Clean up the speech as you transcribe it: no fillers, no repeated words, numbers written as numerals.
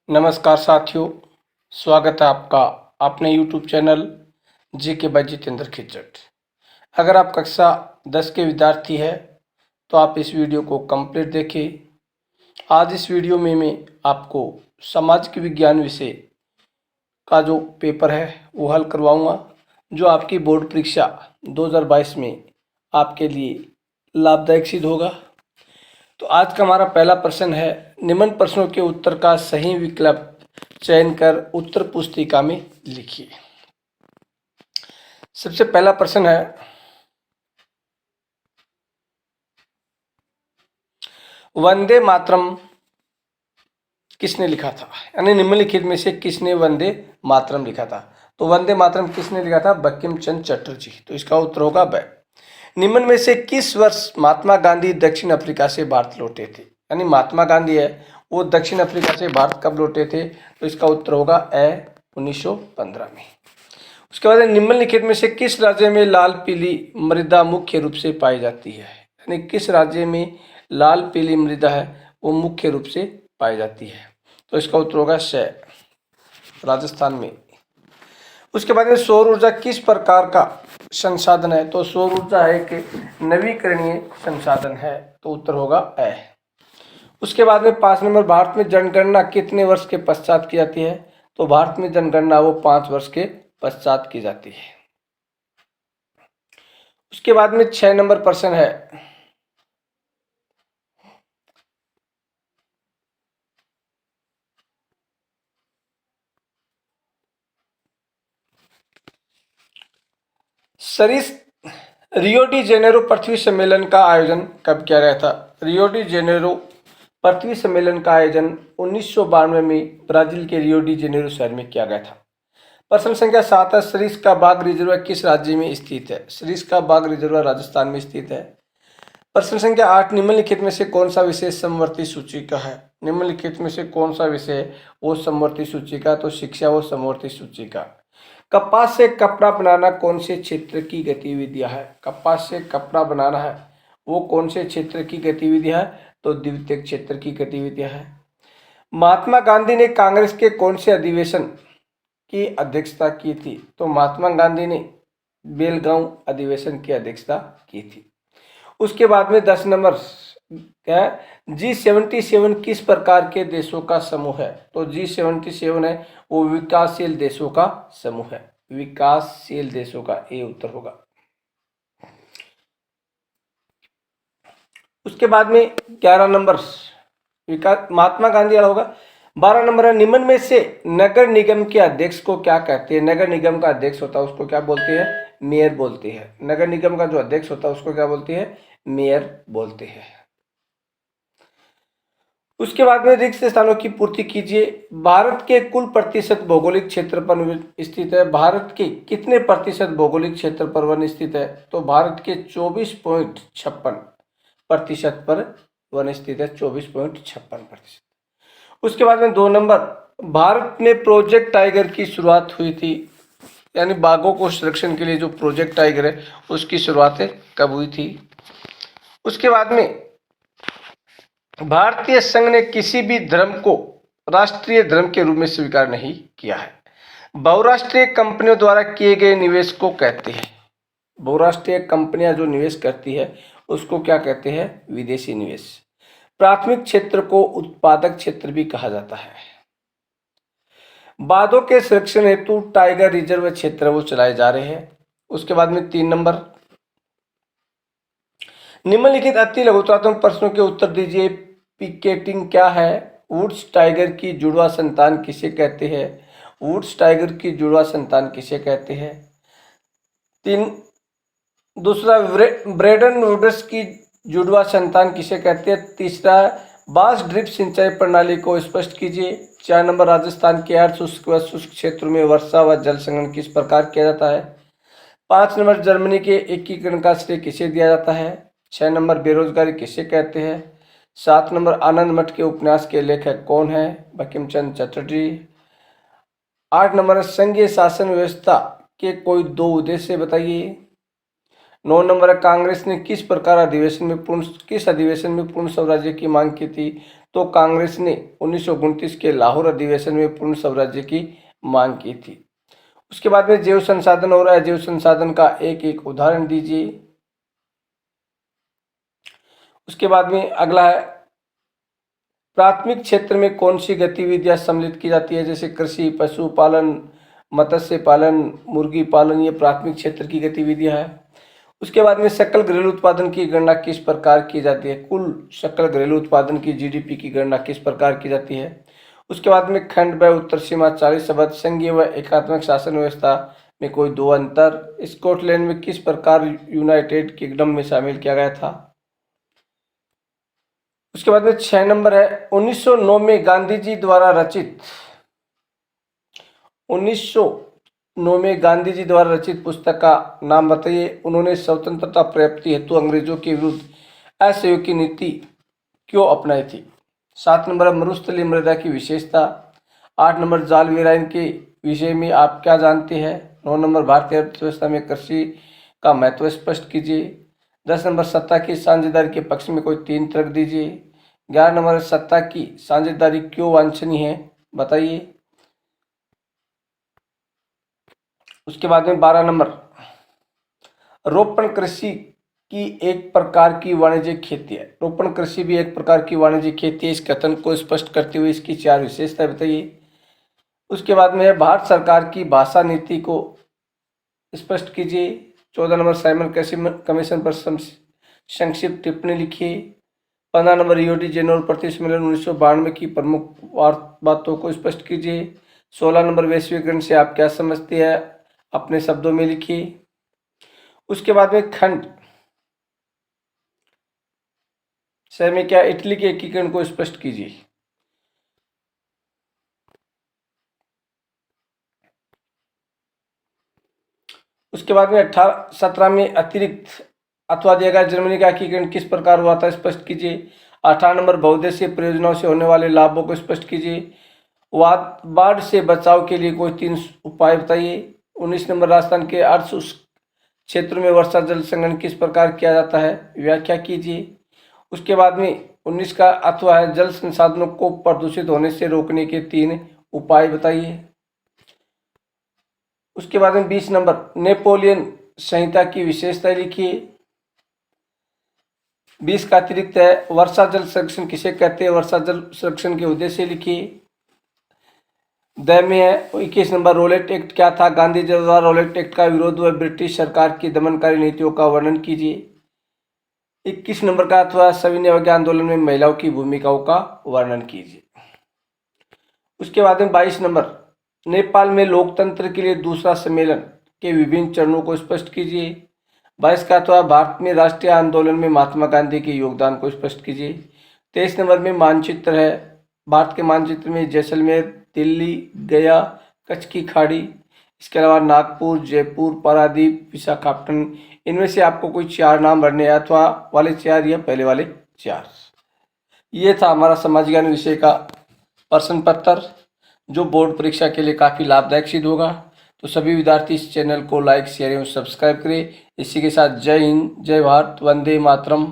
नमस्कार साथियों, स्वागत है आपका अपने YouTube channel GK by Jitendra Khichat. अगर आप कक्षा 10 के विद्यार्थी हैं तो आप इस वीडियो को कंप्लीट देखें। आज इस वीडियो में मैं आपको सामाजिक विज्ञान विषय का जो पेपर है वो हल करवाऊंगा, जो आपकी बोर्ड परीक्षा 2022 में आपके लिए लाभदायक सिद्ध होगा। तो आज का हमारा पहला प्रश्न है, निम्न प्रश्नों के उत्तर का सही विकल्प चयन कर उत्तर पुस्तिका में लिखिए। सबसे पहला प्रश्न है, वंदे मातरम किसने लिखा था? यानी निम्नलिखित में से किसने वंदे मातरम लिखा था? तो वंदे मातरम किसने लिखा था? बंकिम चंद्र चटर्जी। तो इसका उत्तर होगा ब। निम्न में से किस वर्ष महात्मा गांधी दक्षिण अफ्रीका से भारत लौटे थे? यानी महात्मा गांधी है वो दक्षिण अफ्रीका से भारत कब लौटे थे? तो इसका उत्तर होगा ए 1915 में। उसके बाद निम्नलिखित में से किस राज्य में लाल पीली मृदा मुख्य रूप से पाई जाती है? यानी किस राज्य में लाल पीली मृदा है वो मुख्य रूप से पाई जाती है? तो इसका उत्तर होगा श, राजस्थान में। उसके बाद में सौर ऊर्जा किस प्रकार का संसाधन है? तो सौर ऊर्जा एक नवीकरणीय संसाधन है। तो उत्तर होगा ए। उसके बाद में 5 नंबर, भारत में जनगणना कितने वर्ष के पश्चात की जाती है? तो भारत में जनगणना वो 5 वर्ष के पश्चात की जाती है। उसके बाद में 6 नंबर प्रश्न है, सरिस रियो डी जेनेरो पृथ्वी सम्मेलन का आयोजन कब किया गया था? रियो डी जेनेरो पृथ्वी सम्मेलन का आयोजन 1992 में ब्राजील के रियो डी जेनेरो शहर में किया गया था। प्रश्न संख्या 7 है, सरिस का बाघ रिजर्व किस राज्य में स्थित है? सरिस का बाघ रिजर्व राजस्थान में स्थित है। प्रश्न संख्या 8, निम्नलिखित में से कौन सा विषय समवर्ती सूची का है? निम्नलिखित में से कौन सा विषय वो समवर्ती सूची का? तो शिक्षा वो समवर्ती सूची का। कपास से कपड़ा बनाना कौन से क्षेत्र की गतिविधियां है? कपास से कपड़ा बनाना है वो कौन से क्षेत्र की गतिविधियां है? तो द्वितीयक क्षेत्र की गतिविधियां है। महात्मा गांधी ने कांग्रेस के कौन से अधिवेशन की अध्यक्षता की थी? तो महात्मा गांधी ने बेलगांव अधिवेशन की अध्यक्षता की थी। उसके बाद में 10 नंबर क्या है, G77 किस प्रकार के देशों का समूह है? तो G77 है वो विकासशील देशों का समूह है। विकासशील देशों का, ये उत्तर होगा। उसके बाद में 11 नंबर विकास महात्मा गांधी वाला होगा। 12 नंबर है, निम्न में से नगर निगम के अध्यक्ष को क्या कहते हैं? नगर निगम का अध्यक्ष होता है उसको क्या बोलते हैं? मेयर बोलते हैं। नगर निगम का जो अध्यक्ष होता है उसको क्या बोलते हैं? मेयर बोलते हैं। उसके बाद में रिक्त स्थानों की पूर्ति कीजिए। भारत के कुल प्रतिशत भौगोलिक क्षेत्र पर स्थित है। भारत के कितने प्रतिशत भौगोलिक क्षेत्र पर वन स्थित है? तो भारत के 24.56% पर वन स्थित है। 24.56%। उसके बाद में 2 नंबर, भारत में प्रोजेक्ट टाइगर की शुरुआत हुई थी, यानी बाघों को संरक्षण के लिए जो प्रोजेक्ट टाइगर है उसकी शुरुआत कब हुई थी? उसके बाद में भारतीय संघ ने किसी भी धर्म को राष्ट्रीय धर्म के रूप में स्वीकार नहीं किया है। बहुराष्ट्रीय कंपनियों द्वारा किए गए निवेश को कहते हैं, बहुराष्ट्रीय कंपनियां जो निवेश करती है उसको क्या कहते हैं? विदेशी निवेश। प्राथमिक क्षेत्र को उत्पादक क्षेत्र भी कहा जाता है। बाघों के संरक्षण हेतु टाइगर रिजर्व क्षेत्र वो चलाए जा रहे हैं। उसके बाद में 3 नंबर, निम्नलिखित अति लघुत्तम प्रश्नों के उत्तर दीजिए। पिकेटिंग क्या है? वुड्स टाइगर की जुड़वा संतान किसे कहते हैं? वुड्स टाइगर की जुड़वा संतान किसे कहते हैं? 3 दूसरा, ब्रेडन वुड्स की जुड़वा संतान किसे कहते हैं? तीसरा, बांस ड्रिप सिंचाई प्रणाली को स्पष्ट कीजिए। 4 नंबर, राजस्थान के अर्ध शुष्क व शुष्क क्षेत्रों में वर्षा व जल संग्रहण किस प्रकार किया जाता है? 5 नंबर, जर्मनी के एकीकरण का श्रेय किसे दिया जाता है? 6 नंबर, बेरोजगारी किसे कहते हैं? 7 नंबर, आनंद मठ के उपन्यास के लेखक कौन है? बंकिम चंद्र चटर्जी। 8 नंबर, संघीय शासन व्यवस्था के कोई 2 उद्देश्य बताइए। 9 नंबर, कांग्रेस ने किस अधिवेशन में पूर्ण स्वराज्य की मांग की थी? तो कांग्रेस ने 1929 के लाहौर अधिवेशन में पूर्ण स्वराज्य की मांग की थी। उसके बाद में जैव संसाधन हो रहा है, जैव संसाधन का एक एक उदाहरण दीजिए। उसके बाद में अगला है, प्राथमिक क्षेत्र में कौन सी गतिविधियां सम्मिलित की जाती है, जैसे कृषि, पशुपालन, मत्स्य पालन, मुर्गी पालन, ये प्राथमिक क्षेत्र की गतिविधियां है। उसके बाद में सकल घरेलू उत्पादन की गणना किस प्रकार की जाती है, कुल सकल घरेलू उत्पादन की जीडीपी की गणना किस प्रकार की जाती है। उसके बाद में खंड व उत्तर सीमा 40 शब्द, संघीय व एकात्मक शासन व्यवस्था में कोई दो अंतर, स्कॉटलैंड में किस प्रकार यूनाइटेड किंगडम में शामिल किया गया था। उसके बाद में 6 नंबर है, 1909 में गांधी जी द्वारा रचित 1909 में गांधी जी द्वारा रचित पुस्तक का नाम बताइए। उन्होंने स्वतंत्रता प्राप्ति हेतु अंग्रेजों के विरुद्ध असहयोग की नीति क्यों अपनाई थी। 7 नंबर मरुस्थलीय मृदा की विशेषता। 8 नंबर जाल विरायन के विषय में आप क्या जानते हैं। 9 नंबर भारतीय अर्थव्यवस्था में कृषि का महत्व स्पष्ट कीजिए। 10 नंबर सत्ता की साझेदारी के पक्ष में कोई 3 तर्क दीजिए। 11 नंबर सत्ता की साझेदारी क्यों वांछनीय है, बताइए। उसके बाद में 12 नंबर, रोपण कृषि की एक प्रकार की वाणिज्यिक खेती है। रोपण कृषि भी एक प्रकार की वाणिज्यिक खेती है। इस कथन को स्पष्ट करते हुए इसकी 4 विशेषताएं बताइए। उसके बाद में भारत सरकार की भाषा नीति को स्पष्ट कीजिए। 14 नंबर साइमन कमीशन पर संक्षिप्त टिप्पणी लिखिए। 15 नंबर रियो डी जेनेरो प्रति सम्मेलन 1992 की प्रमुख बातों को स्पष्ट कीजिए। 16 नंबर वैश्वीकरण से आप क्या समझते हैं, अपने शब्दों में लिखिए। उसके बाद में खंड सह में क्या, इटली के एकीकरण को स्पष्ट कीजिए। उसके बाद में 17 में अतिरिक्त अथवा दिया गया जर्मनी का एकीकरण किस प्रकार हुआ था, स्पष्ट कीजिए। 18 नंबर बहुउद्देशीय परियोजनाओं से होने वाले लाभों को स्पष्ट कीजिए। बाढ़ से बचाव के लिए कोई 3 उपाय बताइए। 19 नंबर राजस्थान के अर्ध क्षेत्र में वर्षा जल संग्रहण किस प्रकार किया जाता है, व्याख्या कीजिए। उसके बाद में 19 का अथवा है, जल संसाधनों को प्रदूषित होने से रोकने के 3 उपाय बताइए। उसके बाद में 20 नंबर, नेपोलियन संहिता की विशेषता लिखिए। 20 का अतिरिक्त है, वर्षा जल संरक्षण किसे कहते हैं, वर्षा जल संरक्षण के उद्देश्य लिखिए। द में है 21 नंबर, रोलेट एक्ट क्या था, गांधी जी द्वारा रोलेट एक्ट का विरोध व ब्रिटिश सरकार की दमनकारी नीतियों का वर्णन कीजिए। 21 नंबर का अथवा सविनय अवज्ञा आंदोलन में महिलाओं की भूमिकाओं का वर्णन कीजिए। उसके बाद में 22 नंबर, नेपाल में लोकतंत्र के लिए दूसरा सम्मेलन के विभिन्न चरणों को स्पष्ट कीजिए। 22 का अथवा भारत में राष्ट्रीय आंदोलन में महात्मा गांधी के योगदान को स्पष्ट कीजिए। 23 नंबर में मानचित्र है, भारत के मानचित्र में जैसलमेर, दिल्ली, गया, कच्छ की खाड़ी, इसके अलावा नागपुर, जयपुर, पारादीप, विशाखापट्टनम, इनमें से आपको कोई 4 नाम भरने हैं, अथवा वाले 4 या पहले वाले 4। ये था हमारा समाज ज्ञान विषय का प्रश्न पत्र, जो बोर्ड परीक्षा के लिए काफ़ी लाभदायक सिद्ध होगा। तो सभी विद्यार्थी इस चैनल को लाइक, शेयर एवं सब्सक्राइब करें। इसी के साथ जय हिंद, जय भारत, वंदे मातरम।